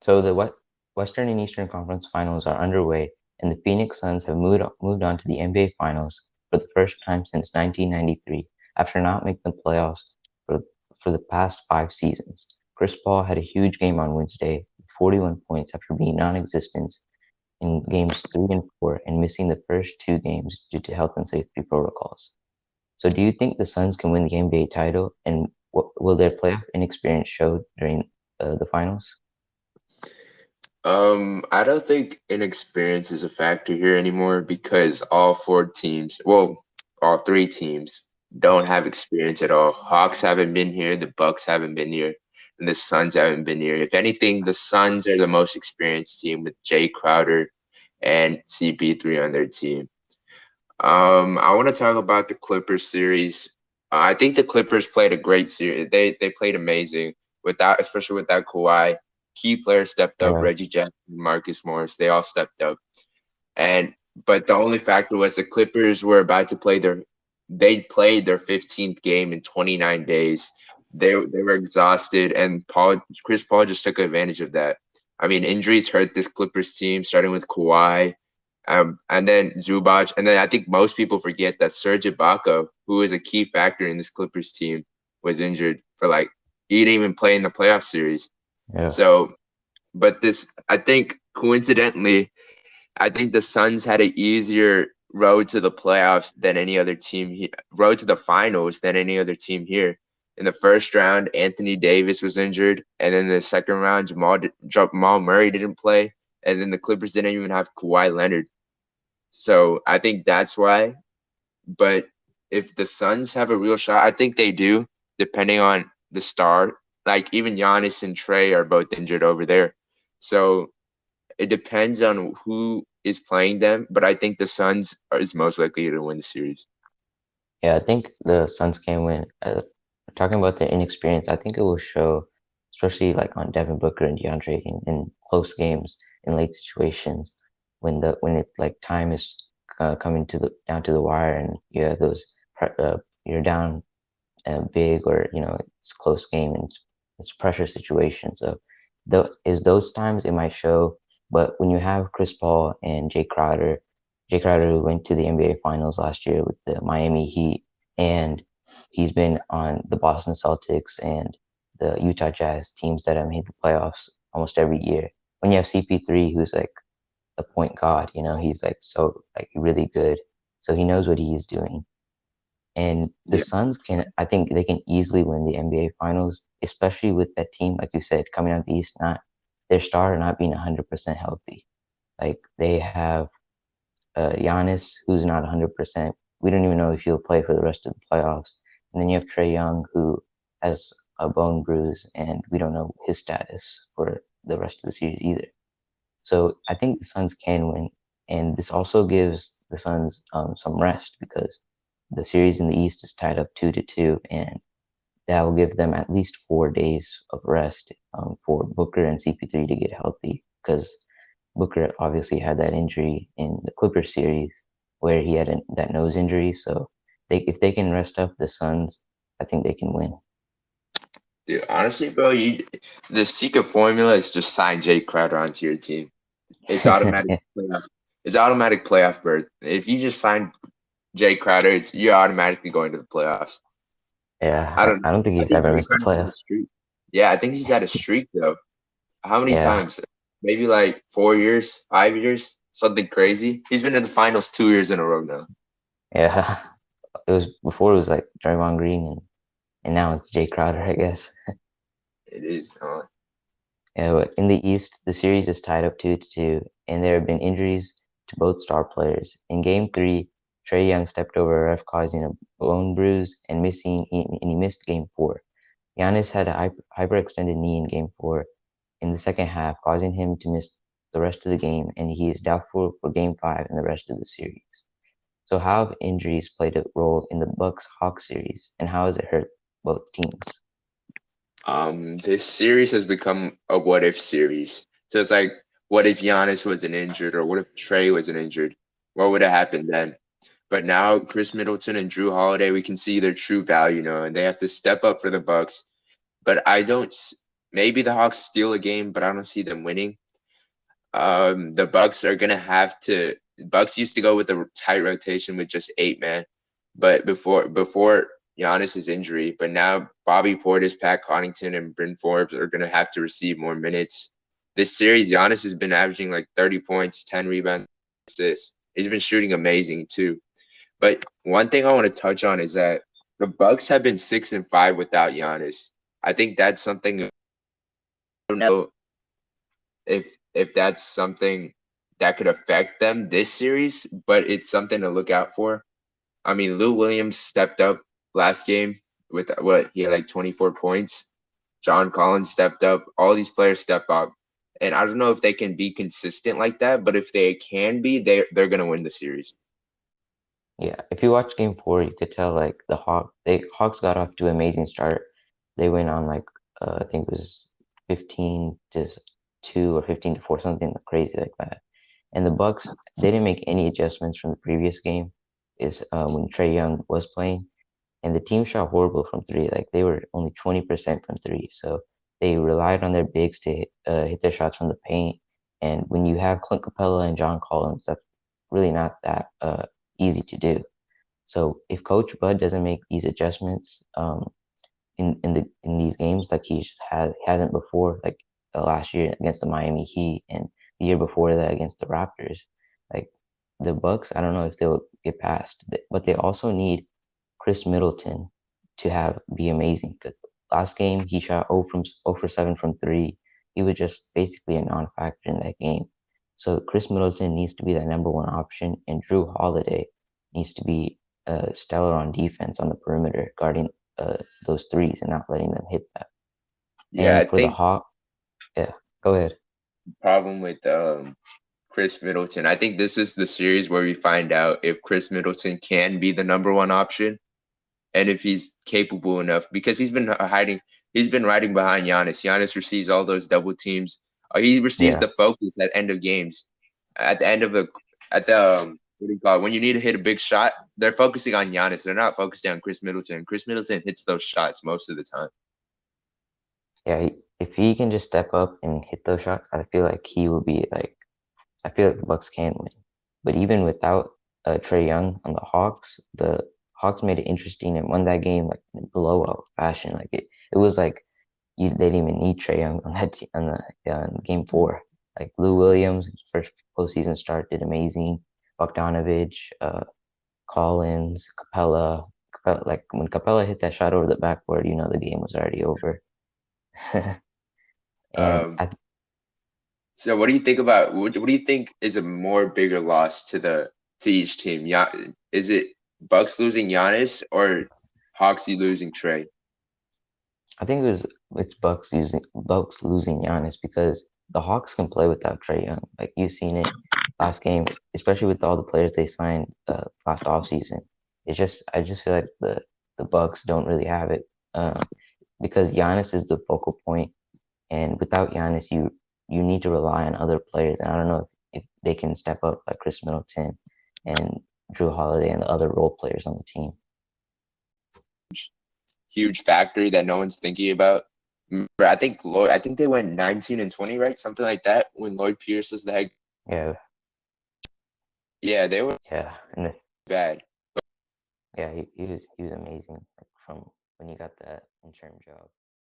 So the Western and Eastern Conference Finals are underway, and the Phoenix Suns have moved on to the NBA Finals for the first time since 1993 after not making the playoffs for, for the past 5 seasons. Chris Paul had a huge game on Wednesday with 41 points after being non-existent in games 3 and 4 and missing the first 2 games due to health and safety protocols. So do you think the Suns can win the NBA title, and will their playoff inexperience show during the finals? I don't think inexperience is a factor here anymore because all four teams, well, all three teams don't have experience at all. Hawks haven't been here, the Bucks haven't been here, and the Suns haven't been here. If anything, the Suns are the most experienced team with Jay Crowder and CP3 on their team. I want to talk about the Clippers series. I think the Clippers played a great series. They played amazing without, especially without Kawhi. Key players stepped up. Yeah. Reggie Jackson, Marcus Morris, they all stepped up. And but the only factor was the Clippers were about to play their. They played their 15th game in 29 days. They were exhausted, and Chris Paul just took advantage of that. I mean, injuries hurt this Clippers team, starting with Kawhi, and then Zubac, and then I think most people forget that Serge Ibaka, who is a key factor in this Clippers team, was injured for like he didn't even play in the playoff series. Yeah. So, but this, I think coincidentally, I think the Suns had an easier road to the playoffs than any other team road to the finals than any other team here. In the first round, Anthony Davis was injured, and then the second round, Jamal Murray didn't play, and then the Clippers didn't even have Kawhi Leonard. So I think that's why. But if the Suns have a real shot, I think they do, depending on the star. Like even Giannis and Trey are both injured over there. So it depends on who is playing them, but I think the Suns is most likely to win the series. Yeah, I think the Suns can win. Talking about the inexperience, I think it will show, especially like on Devin Booker and DeAndre in close games in late situations when it like time is coming to the down to the wire and you have you're down big or it's a close game and it's a pressure situation. So those times it might show, but when you have Chris Paul and Jay Crowder who went to the NBA Finals last year with the Miami Heat, and he's been on the Boston Celtics and the Utah Jazz teams that have made the playoffs almost every year. When you have CP3 who's like a point god, he's like so like really good, so he knows what he's doing. And the Yeah, Suns I think they can easily win the NBA Finals, especially with that team, like you said, coming out the East, not their star not being 100% healthy. Like they have Giannis, who's not 100%. We don't even know if he'll play for the rest of the playoffs. And then you have Trey Young, who has a bone bruise, and we don't know his status for the rest of the series either. So I think the Suns can win, and this also gives the Suns some rest because the series in the East is tied up 2-2, and that will give them at least 4 days of rest for Booker and CP3 to get healthy because Booker obviously had that injury in the Clippers series where he had that nose injury. So if they can rest up the Suns, I think they can win. dude. Honestly, bro, the secret formula is just sign Jay Crowder onto your team. It's automatic playoff. It's automatic playoff berth. If you just sign Jay Crowder, you're automatically going to the playoffs. I Yeah, don't know. I don't think I he's think ever Jay missed the Crowder's had a playoffs. streak. Yeah, I think he's had a streak though. How many Yeah, times? Maybe like 4 years, 5 years, something crazy. He's been in the finals 2 years in a row now. yeah. It was before it was like Draymond Green, and now it's Jay Crowder, I guess. It is. Yeah, but in the East, the series is tied up 2-2, and there have been injuries to both star players. In Game 3, Trey Young stepped over a ref, causing a bone bruise and he missed Game 4. Giannis had a hyperextended knee in Game 4 in the second half, causing him to miss the rest of the game, and he is doubtful for Game 5 and the rest of the series. So, how have injuries played a role in the Bucks Hawks series, and how has it hurt both teams? This series has become a what if series. So it's like, what if Giannis wasn't injured, or what if Trey wasn't injured? What would have happened then? But now Chris Middleton and Drew Holiday, we can see their true value now, and they have to step up for the Bucks. But I don't. maybe the Hawks steal a game, but I don't see them winning. The Bucks are gonna have to. Bucks used to go with a tight rotation with just 8 men, but before Giannis's injury, but now Bobby Portis, Pat Connaughton, and Bryn Forbes are gonna have to receive more minutes. This series, Giannis has been averaging like 30 points, 10 rebounds, assists. He's been shooting amazing too. But one thing I want to touch on is that the Bucks have been 6-5 without Giannis. I think that's something. I don't know if that's something that could affect them this series, but it's something to look out for. I mean, Lou Williams stepped up last game with what he had like 24 points. John Collins stepped up. All these players step up. And I don't know if they can be consistent like that, but if they can be, they're gonna win the series. Yeah, if you watch Game 4, you could tell like Hawks got off to an amazing start. They went on like I think it was 15-2 or 15-4, something crazy like that. And the Bucks, they didn't make any adjustments from the previous game. Is when Trae Young was playing, and the team shot horrible from three. Like they were only 20% from three, so they relied on their bigs to hit their shots from the paint. And when you have Clint Capella and John Collins, that's really not that easy to do. So if Coach Bud doesn't make these adjustments in these games like hasn't before, like last year against the Miami Heat and the year before that against the Raptors, like the Bucks, I don't know if they'll get past, but they also need Chris Middleton to have be amazing. 'Cause last game he shot 0 for 7 from three. He was just basically a non-factor in that game. So Chris Middleton needs to be the number one option, and Drew Holiday needs to be stellar on defense on the perimeter, guarding those threes and not letting them hit that. Yeah, I And for the think Hawk, yeah, go ahead. problem with Chris Middleton. I think this is the series where we find out if Chris Middleton can be the number one option and if he's capable enough because he's been riding behind Giannis. Giannis receives all those double teams. He receives Yeah, the focus at end of games. At the end of the at the what do you call it? When you need to hit a big shot, they're focusing on Giannis. They're not focusing on Chris Middleton. Chris Middleton hits those shots most of the time. yeah. If he can just step up and hit those shots, I feel like he will be like. I feel like the Bucks can win. But even without Trae Young on the Hawks, the Hawks made it interesting and won that game like in blowout fashion. Like it was like they didn't even need Trae Young on that on the game four. Like Lou Williams, first postseason start did amazing. Bogdanovich, Collins, Capella. Like when Capella hit that shot over the backboard, you know the game was already over. And Um, so what do you think about what do you think is a more bigger loss to each team? Yeah, is it Bucks losing Giannis or Hawks losing Trey? I think it's Bucks losing Giannis because the Hawks can play without Trae Young. Like you've seen it last game, especially with all the players they signed last offseason. I just feel like the Bucks don't really have it because Giannis is the focal point, and without Giannis, you need to rely on other players. And I don't know if they can step up like Chris Middleton and Drew Holiday and the other role players on the team. Huge factory that no one's thinking about. Remember, I think they went 19-20, right? Something like that when Lloyd Pierce was the head. Yeah, Yeah, they were yeah, and bad. yeah, he was amazing like, from when he got that interim job.